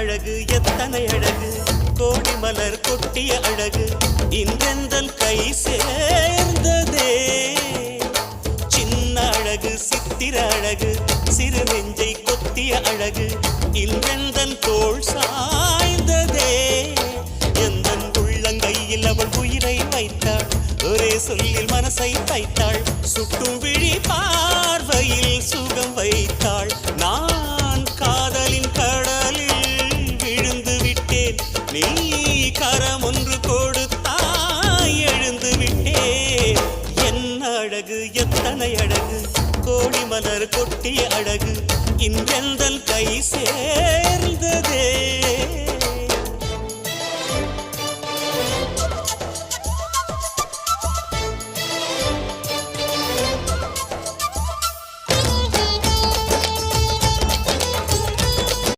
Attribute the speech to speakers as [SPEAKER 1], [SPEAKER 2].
[SPEAKER 1] அழகு எத்தனை அழகு கோடி மலர் கொட்டிய அழகு இன்றெந்தன் கை சேர்ந்ததே சின்ன அழகு சித்திர அழகு சிறு நெஞ்சை கொத்திய அழகு இன்றெந்தன் தோள் சாய்ந்ததே எந்தன் உள்ளங்கையில் அவள் உயிரை வைத்தாள் ஒரே சொல்லில் மனசை தைத்தாள் சுட்டும் விழி பார்வையில் சுகம் வைத்தாள் நான் காதலின் கடலில் விழுந்து விட்டேன் நீ கரம் ஒன்று கொடுத்தாய் எழுந்து விட்டேன் என்ன அழகு எத்தனை அழகு கோடி மலர் கொட்டிய அழகு இன்றெந்தன் கை